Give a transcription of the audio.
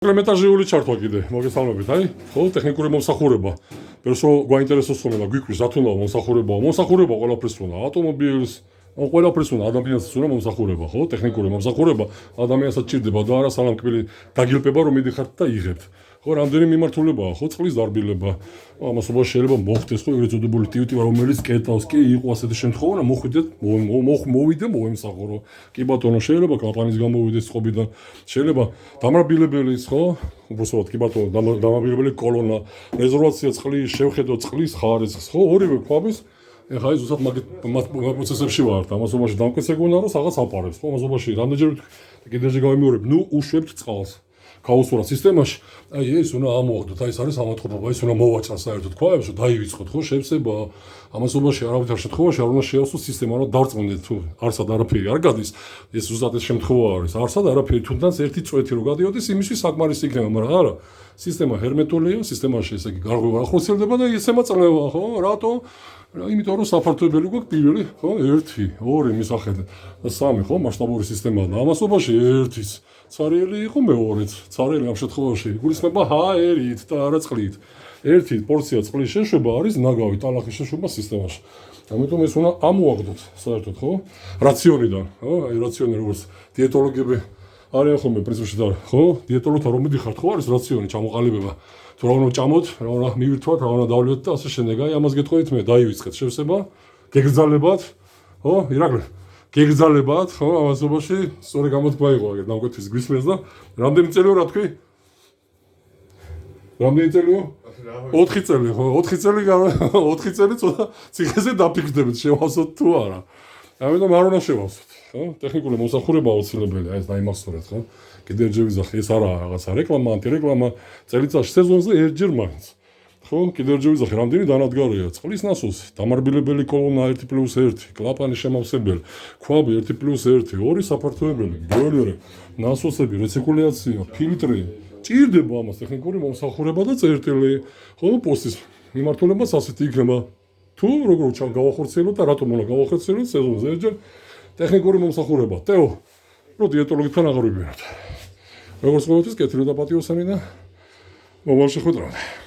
Კომპლემენტარული ჩართვა კიდე, მოგესალმებით, აი, ხო, ტექნიკური მომსახურება. Პერსო გვაინტერესოს ხოლმე და გვიქვრის, რა თქმა უნდა, მომსახურება ყველაფერს უნდა, ავტომობილს, ყველაფერს უნდა, ადამიანსაც უნდა მომსახურება, ხო, ტექნიკური მომსახურება, ადამიანსაც ჭირდება და არა სალამკბილი დაგილპება, რომ მიდიხართ და იღებთ. ხო, რამდენი მიმართულებაა, ხო, წყლის დარბილება. ამასობა შეიძლება მოხდეს, ხო, ეგრეთწოდებული ტივტივა, რომელიც კეტავს, კი, იყო ასეთი შემთხვევა, რომ მოხვიდეთ, მოვიდე, მოემსახურო. კი ბატონო, შეიძლება კლაპანის გამოვიდეს წყობიდან, შეიძლება დამრაბილებელის, ხო, უბრალოდ კი ბატონო, დამრაბილებელი კოლონა, რეზერვაცია წყლის, შევხედო წყლის ხარისხს, ხო, ორივე ქვაბის ეხლა ის უცად მაგ პროცესებში ვართ. ამასობაში დამკვეთზე გონდა, რომ რაღაც აპარებს, ხო, ამასობაში რამდენჯერ კიდევ გავიმეორებ, ნუ უშვებთ წყალს. ქაოსურა სისტემაში, აი ეს უნდა ამოვაგდოთ, აი ეს არის ამოწყობა, ის უნდა მოვაჭრას საერთოდ ქვაბებს, რომ დაივიწყოთ, ხო, შევსება. ამასობაში არავითარ შემთხვევაში არ უნდა შეავსოს სისტემა, რომ დარწმუნდეთ, თუ არსად არაფერი არ გადის, ეს ზუსტად ეს შემთხვევა არის. არსად არაფერი თუნდაც ერთი წვეთი რო გადიოდეს, იმისთვის საკმარისი იქნება, მაგრამ არა. სისტემა ჰერმეტულია, სისტემაში ესე იგი გარღვევა ახორციელდება და ისემა წლევა, ხო? რატო? იმიტომ რომ საფართოებელი გვაქვს პირველი, ხო? 1, 2 მისახედა და 3, ხო? მასშტაბური სისტემაა და ამასობაში ერთის ცარიელი იყო მეორეც. ცარიელი ამ შემთხვევაში გულისხმება ჰაერით და არა წყლით. ერთი პორცია წყლის შეშვება არის ნაგავი ტალახის შეშვება სისტემაში. ამიტომ ეს უნდა ამოვაგდოთ საერთოდ, ხო? რაციონიდან, ხო? აი რაციონი როგორც დიეტოლოგები არიან ხოლმე პრინციპში და ხო? დიეტოლოგთან რომ მიდიხართ, ხო არის რაციონი ჩამოყალიბება. თუ რა უნდა ჭამოთ, რა უნდა მივირთვათ, რა უნდა დავლიოთ და ასე შემდეგ. აი ამას გეტყვით მე, დაივიწყეთ შევსება, გეგრძალებათ, ხო? ირაკლი გეგრძალებათ, ხო, ამასობაში სწორი გამოთქმა იყო აგერ დამკვეთის გვისმენს და რამდენი წელიო რა თქვი? რამდენი წელიო? 4 წელი, ხო, 4 წელი ცოტა ციხეზე დაფიქრდებით, შევავსოთ თუ არა. ამიტომ არ უნდა შევავსოთ, ხო? ტექნიკური მომსახურება აუცილებელია, ეს დაიმახსოვრეთ, ხო? კიდევ ერთხელ ვიზახი, ეს არა რაღაცა რეკლამა, ანტირეკლამა, წელიწადში სეზონზე ერთჯერ მაინც. ხო, კიდევ ერთხელ ვიზახი, რამდენი დანადგარია, წყლის ნასოსი, დამარბილებელი კოლონა 1+1, კლაპანის შემავსებელი, ქვაბი 1+1, 2 საფართოებელი, ბოილერი, ნასოსები, რეცირკულაცია, ფილტრი. ჭირდება ამას ტექნიკური მომსახურება და წერტილი. ხო, პოსტის მიმართულებაც ასეთი იქნება. თუ როგორ გავახორციელოთ და რატომ უნდა გავახორციელოთ სეზონზე ერთჯერ ტექნიკური მომსახურება. თეო, რო დიეტოლოგთან აღარ ვიბეროთ. როგორც ყოველთვის კეთილი და პატიოსანი და მომავალ შეხვედრამდე.